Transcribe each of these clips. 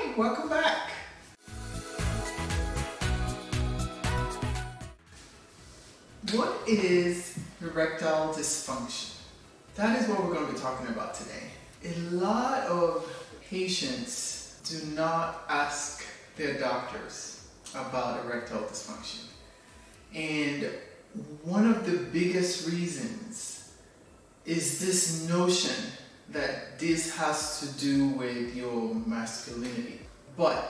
Hi, welcome back. What is erectile dysfunction? That is what we're going to be talking about today. A lot of patients do not ask their doctors about erectile dysfunction. And one of the biggest reasons is this notion that this has to do with your masculinity. But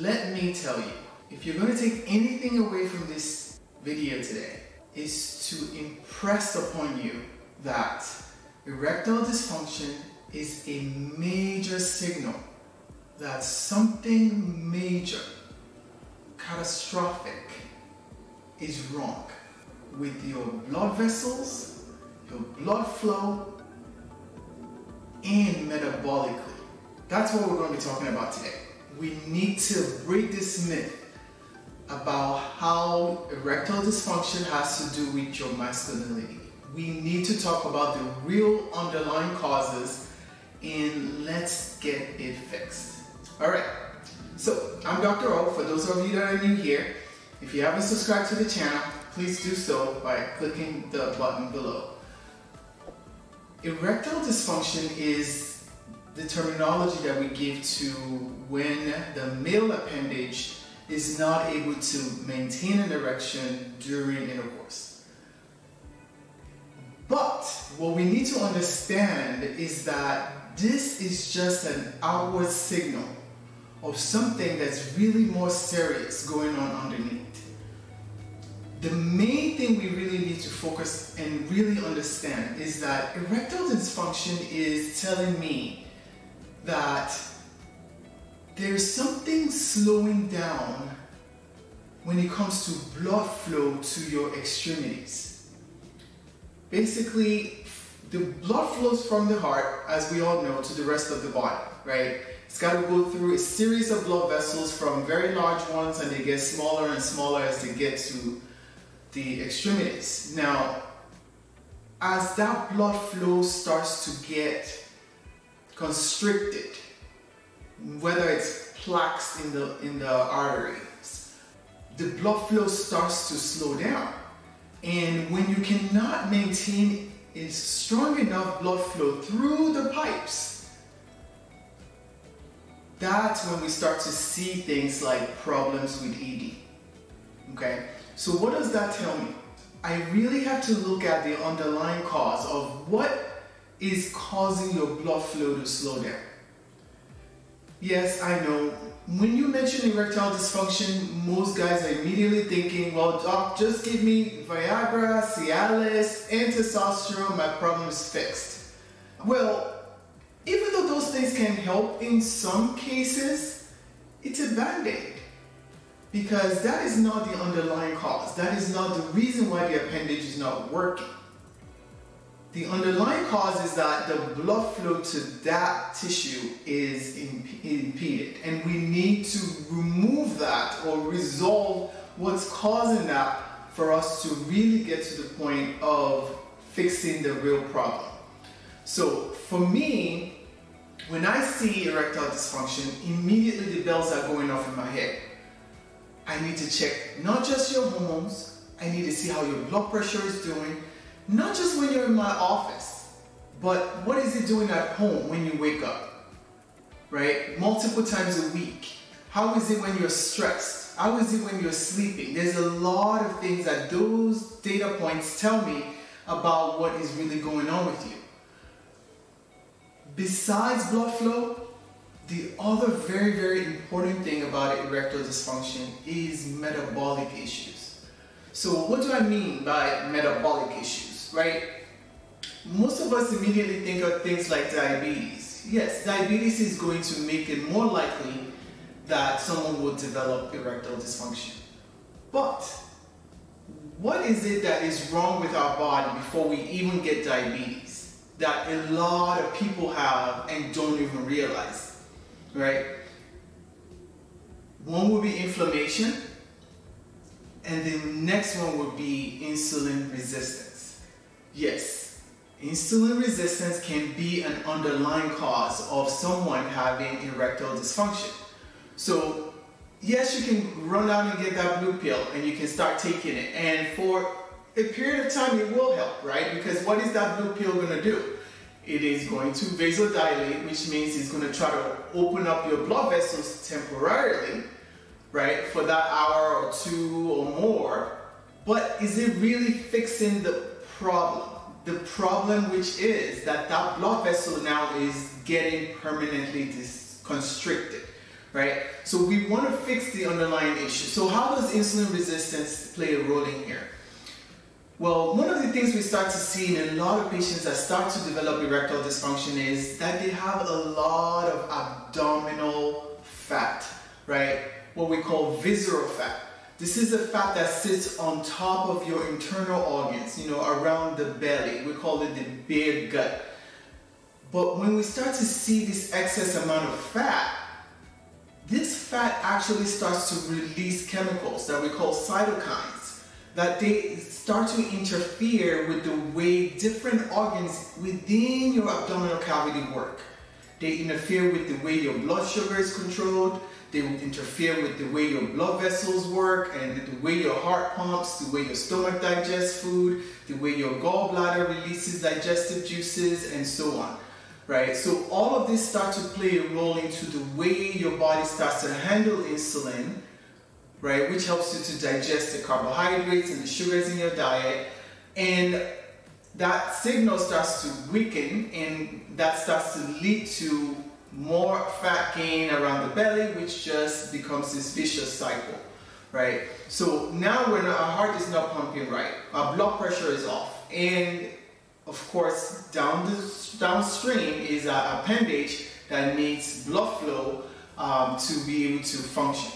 let me tell you, if you're going to take anything away from this video today, is to impress upon you that erectile dysfunction is a major signal that something major, catastrophic, is wrong with your blood vessels, your blood flow, and metabolically. That's what we're going to be talking about today. We need to break this myth about how erectile dysfunction has to do with your masculinity. We need to talk about the real underlying causes and let's get it fixed. Alright, so I'm Dr. O. For those of you that are new here, if you haven't subscribed to the channel, please do so by clicking the button below. Erectile dysfunction is the terminology that we give to when the male appendage is not able to maintain an erection during intercourse. But what we need to understand is that this is just an outward signal of something that's really more serious going on underneath. The main thing we really need to focus and really understand is that erectile dysfunction is telling me that there's something slowing down when it comes to blood flow to your extremities. Basically, the blood flows from the heart, as we all know, to the rest of the body, right? It's got to go through a series of blood vessels from very large ones, and they get smaller and smaller as they get to the extremities. Now, as that blood flow starts to get constricted, whether it's plaques in the arteries, the blood flow starts to slow down. And when you cannot maintain a strong enough blood flow through the pipes, that's when we start to see things like problems with ED. Okay? So what does that tell me? I really have to look at the underlying cause of what is causing your blood flow to slow down. Yes, I know, when you mention erectile dysfunction, most guys are immediately thinking, well, doc, just give me Viagra, Cialis, and testosterone, my problem is fixed. Well, even though those things can help in some cases, it's a band-aid. Because that is not the underlying cause. That is not the reason why the appendage is not working. The underlying cause is that the blood flow to that tissue is impeded. And we need to remove that or resolve what's causing that for us to really get to the point of fixing the real problem. So for me, when I see erectile dysfunction, immediately the bells are going off in my head. I need to check not just your hormones, I need to see how your blood pressure is doing, not just when you're in my office, but what is it doing at home when you wake up, right? Multiple times a week. How is it when you're stressed? How is it when you're sleeping? There's a lot of things that those data points tell me about what is really going on with you. Besides blood flow, the other very, very important thing about erectile dysfunction is metabolic issues. So what do I mean by metabolic issues, right? Most of us immediately think of things like diabetes. Yes, diabetes is going to make it more likely that someone will develop erectile dysfunction. But what is it that is wrong with our body before we even get diabetes that a lot of people have and don't even realize, right? One would be inflammation, and the next one would be insulin resistance. Yes, insulin resistance can be an underlying cause of someone having erectile dysfunction. So yes, you can run down and get that blue pill and you can start taking it, and for a period of time it will help, right? Because what is that blue pill going to do? It is going to vasodilate, which means it's going to try to open up your blood vessels temporarily, right, for that hour or two or more. But is it really fixing the problem? The problem, which is that that blood vessel now is getting permanently constricted, right? So we want to fix the underlying issue. So how does insulin resistance play a role in here? Well, one of the things we start to see in a lot of patients that start to develop erectile dysfunction is that they have a lot of abdominal fat, right? What we call visceral fat. This is the fat that sits on top of your internal organs, you know, around the belly. We call it the bear gut. But when we start to see this excess amount of fat, this fat actually starts to release chemicals that we call cytokines, that they start to interfere with the way different organs within your abdominal cavity work. They interfere with the way your blood sugar is controlled. They will interfere with the way your blood vessels work and the way your heart pumps, the way your stomach digests food, the way your gallbladder releases digestive juices, and so on, right? So all of this starts to play a role into the way your body starts to handle insulin, right, which helps you to digest the carbohydrates and the sugars in your diet, and that signal starts to weaken, and that starts to lead to more fat gain around the belly, which just becomes this vicious cycle, right? So now when our heart is not pumping right, our blood pressure is off, and of course downstream is our appendage that needs blood flow to be able to function.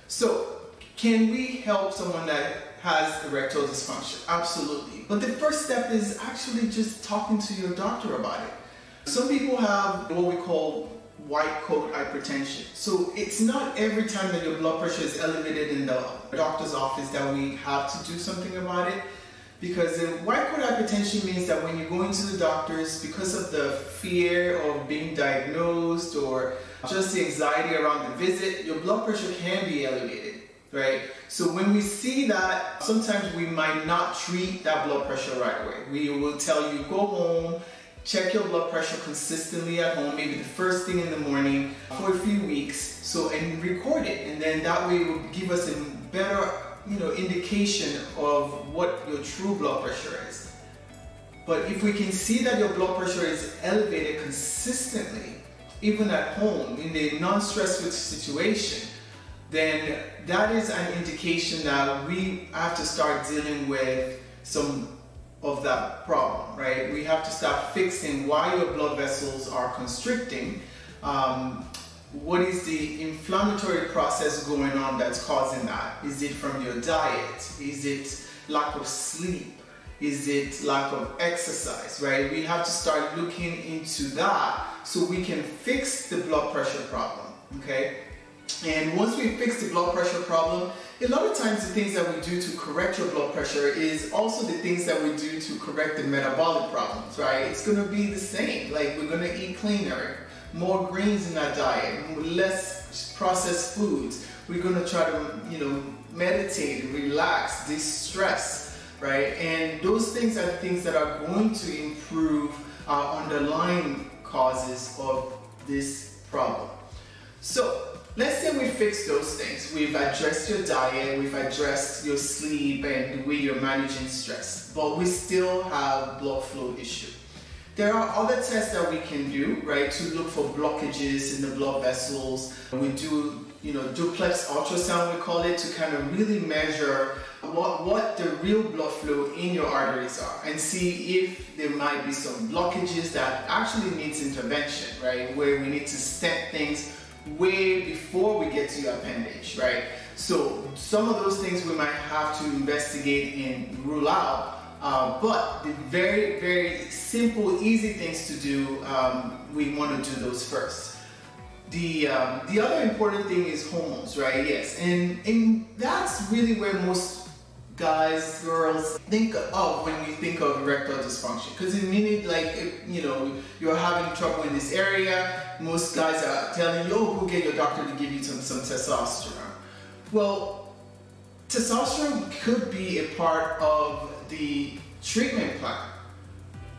So can we help someone that has erectile dysfunction? Absolutely. But the first step is actually just talking to your doctor about it. Some people have what we call white coat hypertension. So it's not every time that your blood pressure is elevated in the doctor's office that we have to do something about it. Because the white coat hypertension means that when you go into the doctors, because of the fear of being diagnosed or just the anxiety around the visit, your blood pressure can be elevated, right? So when we see that, sometimes we might not treat that blood pressure right away. We will tell you, go home, check your blood pressure consistently at home, maybe the first thing in the morning for a few weeks, and record it, and then that way it will give us a better, indication of what your true blood pressure is. But if we can see that your blood pressure is elevated consistently, even at home in a non-stressful situation, then that is an indication that we have to start dealing with some of that problem, right? We have to start fixing why your blood vessels are constricting. What is the inflammatory process going on that's causing that? Is it from your diet? Is it lack of sleep? Is it lack of exercise, right? We have to start looking into that so we can fix the blood pressure problem, okay? And once we fix the blood pressure problem, a lot of times the things that we do to correct your blood pressure is also the things that we do to correct the metabolic problems, right? It's going to be the same. Like, we're going to eat cleaner, more greens in our diet, less processed foods. We're going to try to, meditate, relax, de-stress, right? And those things are the things that are going to improve our underlying causes of this problem. So let's say we fix those things. We've addressed your diet, we've addressed your sleep and the way you're managing stress, but we still have blood flow issue. There are other tests that we can do, right, to look for blockages in the blood vessels. We do, duplex ultrasound, we call it, to kind of really measure what the real blood flow in your arteries are and see if there might be some blockages that actually needs intervention, right, where we need to stent things way before we get to your appendage, right? So some of those things we might have to investigate and rule out, but the very, very simple, easy things to do, we want to do those first. The other important thing is hormones, right? Yes, and that's really where most guys, girls think of when you think of erectile dysfunction? Because immediately, like, you know, you're having trouble in this area, most guys are telling you, oh, go get your doctor to give you some testosterone. Well, testosterone could be a part of the treatment plan,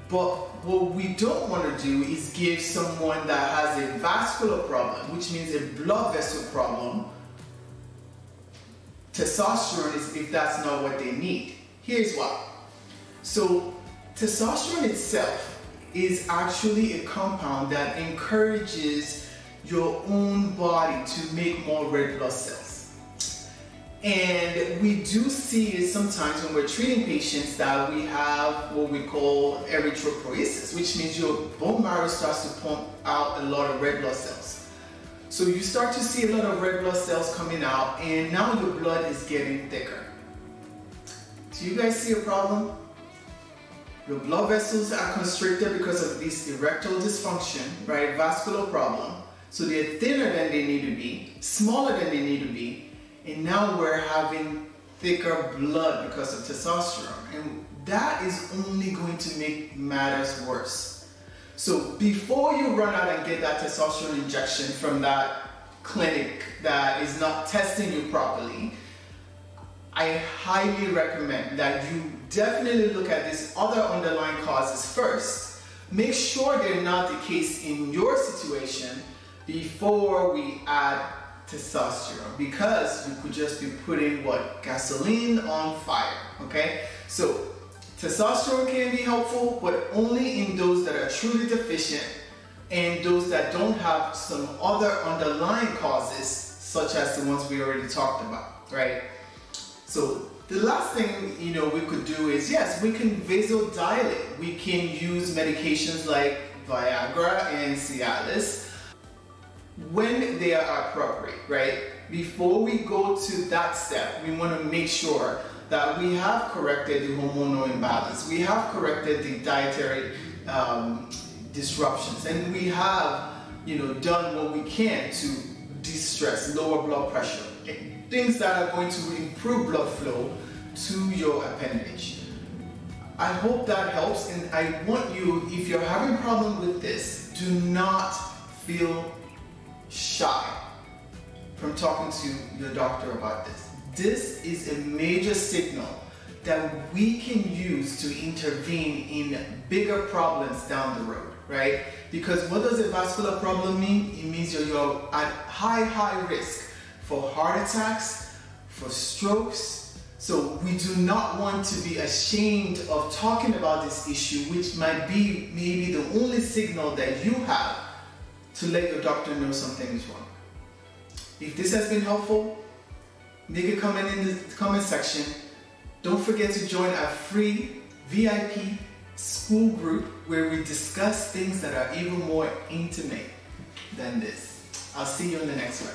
but what we don't want to do is give someone that has a vascular problem, which means a blood vessel problem, testosterone if that's not what they need. Here's why. So testosterone itself is actually a compound that encourages your own body to make more red blood cells. And we do see it sometimes when we're treating patients that we have what we call erythropoiesis, which means your bone marrow starts to pump out a lot of red blood cells. So you start to see a lot of red blood cells coming out, and now your blood is getting thicker. Do you guys see a problem? Your blood vessels are constricted because of this erectile dysfunction, right? Vascular problem. So they're thinner than they need to be, smaller than they need to be, and now we're having thicker blood because of testosterone. And that is only going to make matters worse. So before you run out and get that testosterone injection from that clinic that is not testing you properly, I highly recommend that you definitely look at these other underlying causes first. Make sure they're not the case in your situation before we add testosterone, because we could just be putting what? Gasoline on fire, okay? So testosterone can be helpful, but only in those that are truly deficient and those that don't have some other underlying causes, such as the ones we already talked about, right? So the last thing, you know, we could do is, yes, we can vasodilate. We can use medications like Viagra and Cialis when they are appropriate, right? Before we go to that step, we want to make sure that we have corrected the hormonal imbalance, we have corrected the dietary disruptions, and we have, you know, done what we can to de-stress, lower blood pressure, things that are going to improve blood flow to your appendage. I hope that helps, and I want you, if you're having a problem with this, do not feel shy from talking to your doctor about this. This is a major signal that we can use to intervene in bigger problems down the road, right? Because what does a vascular problem mean? It means you're at high risk for heart attacks, for strokes. So we do not want to be ashamed of talking about this issue, which might be maybe the only signal that you have to let your doctor know something is wrong. If this has been helpful, make a comment in the comment section. Don't forget to join our free VIP school group where we discuss things that are even more intimate than this. I'll see you in the next one.